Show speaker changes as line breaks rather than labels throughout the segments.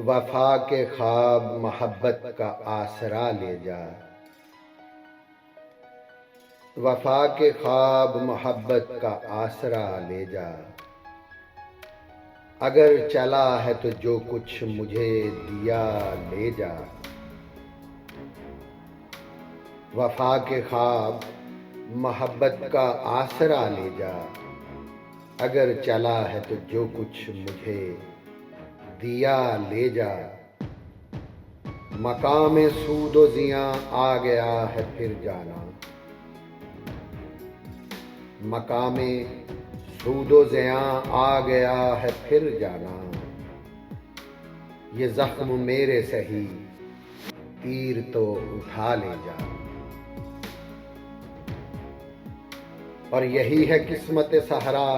وفا کے خواب محبت کا آسرا لے جا، وفا کے خواب محبت کا آسرا لے جا، اگر چلا ہے تو جو کچھ مجھے دیا لے جا۔ وفا کے خواب محبت کا آسرا لے جا، اگر چلا ہے تو جو کچھ مجھے دیا لے جا۔ مقام سود و زیاں آ گیا ہے پھر جانا، مقام سود و زیاں آ گیا ہے پھر جانا۔ یہ زخم میرے سہی تیر تو اٹھا لے جا، اور یہی ہے قسمت صحرا،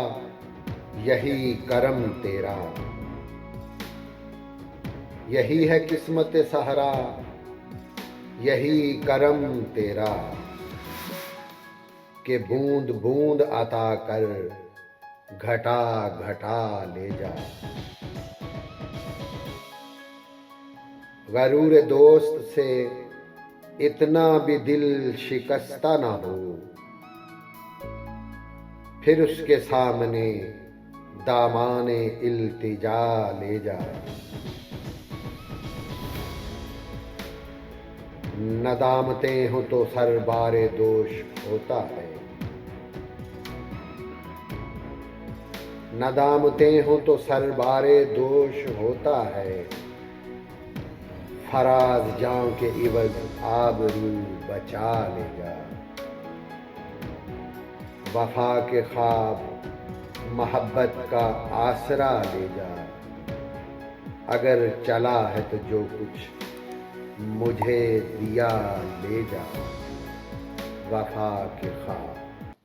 یہی کرم تیرا۔ یہی ہے قسمت صحرا، یہی کرم تیرا، کہ بوند بوند عطا کر گھٹا گھٹا لے جا۔ غرور دوست سے اتنا بھی دل شکستہ نہ ہو، پھر اس کے سامنے دامان التجا لے جا۔ ندامتیں ہوں تو سر بار دوش ہوتا ہے، ندامتیں ہوں تو سر بار دوش ہوتا ہے۔ فراز جاں کے عوض آبرو بچا لے جا۔ وفا کے خواب محبت کا آسرا لے جا، اگر چلا ہے تو جو کچھ مجھے دیا لے جا۔ وفا کے خواب۔